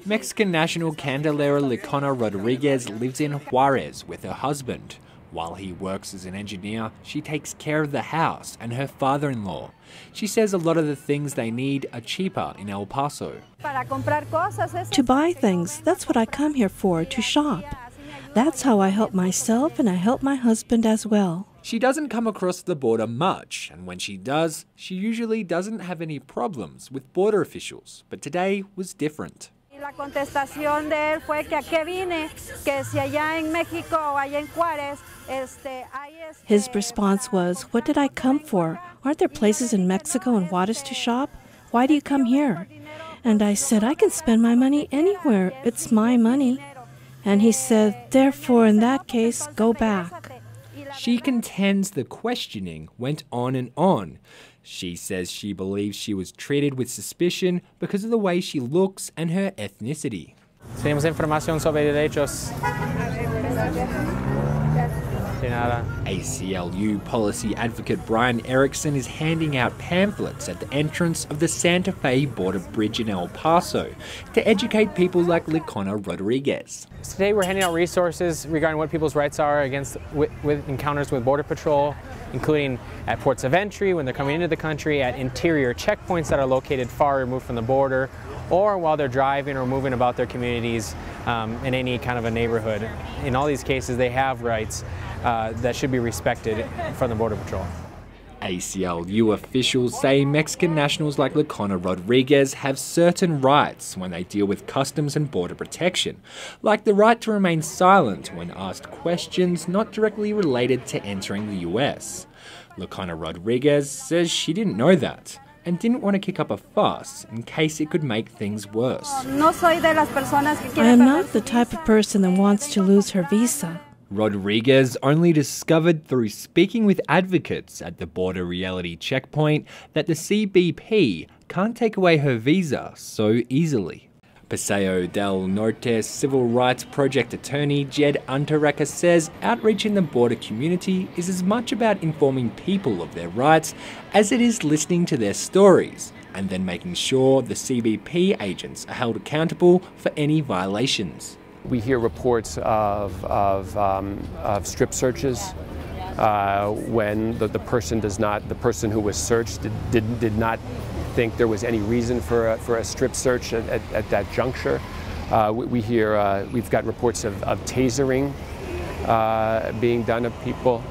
Mexican national Candilaria Licona Rodriguez lives in Juarez with her husband. While he works as an engineer, she takes care of the house and her father-in-law. She says a lot of the things they need are cheaper in El Paso. To buy things, that's what I come here for, to shop. That's how I help myself and I help my husband as well. She doesn't come across the border much, and when she does, she usually doesn't have any problems with border officials. But today was different. La contestación de él fue que a qué vine, que si allá en México o allá en Juarez, His response was, "What did I come for? Aren't there places in Mexico and Juarez to shop? Why do you come here?" And I said, "I can spend my money anywhere. It's my money." And he said, "Therefore, in that case, go back." She contends the questioning went on and on. She says she believes she was treated with suspicion because of the way she looks and her ethnicity. Tenemos información sobre derechos. ACLU policy advocate Brian Erickson is handing out pamphlets at the entrance of the Santa Fe border bridge in El Paso to educate people like Licona Rodriguez. Today we're handing out resources regarding what people's rights are with encounters with Border Patrol, including at ports of entry, when they're coming into the country, at interior checkpoints that are located far removed from the border, or while they're driving or moving about their communities in any kind of a neighborhood. In all these cases, they have rights that should be respected from the Border Patrol. ACLU officials say Mexican nationals like Licona Rodriguez have certain rights when they deal with customs and border protection, like the right to remain silent when asked questions not directly related to entering the US. Licona Rodriguez says she didn't know that and didn't want to kick up a fuss in case it could make things worse. I am not the type of person that wants to lose her visa. Rodriguez only discovered through speaking with advocates at the border reality checkpoint that the CBP can't take away her visa so easily. Paso del Norte's Civil Rights Project attorney Jed Unterrecker says outreach in the border community is as much about informing people of their rights as it is listening to their stories and then making sure the CBP agents are held accountable for any violations. We hear reports of strip searches when the person who was searched did not think there was any reason for a strip search at that juncture. We've got reports of tasering being done of people.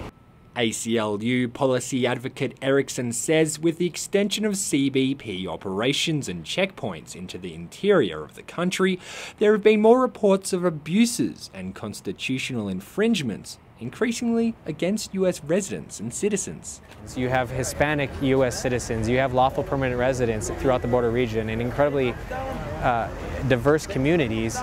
ACLU policy advocate Erickson says with the extension of CBP operations and checkpoints into the interior of the country, there have been more reports of abuses and constitutional infringements, increasingly against US residents and citizens. So you have Hispanic US citizens, you have lawful permanent residents throughout the border region, and incredibly diverse communities.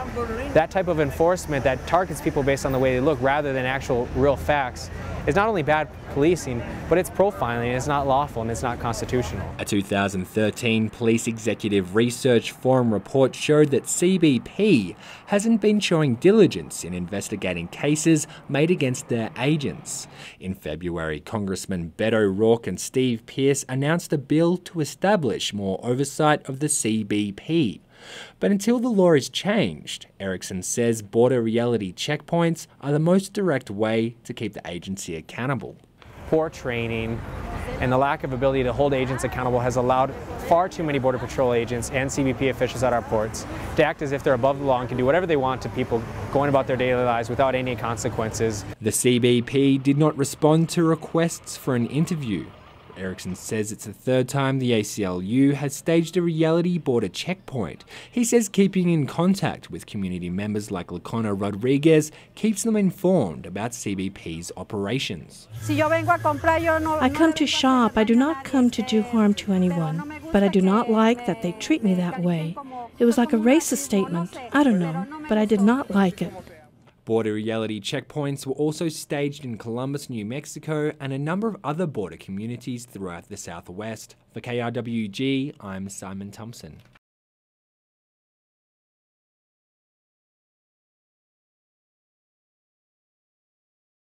That type of enforcement that targets people based on the way they look rather than actual real facts is not only bad policing, but it's profiling, it's not lawful, and it's not constitutional. A 2013 Police Executive Research Forum report showed that CBP hasn't been showing diligence in investigating cases made against their agents. In February, Congressman Beto O'Rourke and Steve Pearce announced a bill to establish more oversight of the CBP. But until the law is changed, Erickson says border reality checkpoints are the most direct way to keep the agency accountable. Poor training and the lack of ability to hold agents accountable has allowed far too many Border Patrol agents and CBP officials at our ports to act as if they're above the law and can do whatever they want to people going about their daily lives without any consequences. The CBP did not respond to requests for an interview. Erickson says it's the third time the ACLU has staged a reality border checkpoint. He says keeping in contact with community members like Licona Rodriguez keeps them informed about CBP's operations. I come to shop. I do not come to do harm to anyone. But I do not like that they treat me that way. It was like a racist statement. I don't know, but I did not like it. Border reality checkpoints were also staged in Columbus, New Mexico, and a number of other border communities throughout the Southwest. For KRWG, I'm Simon Thompson.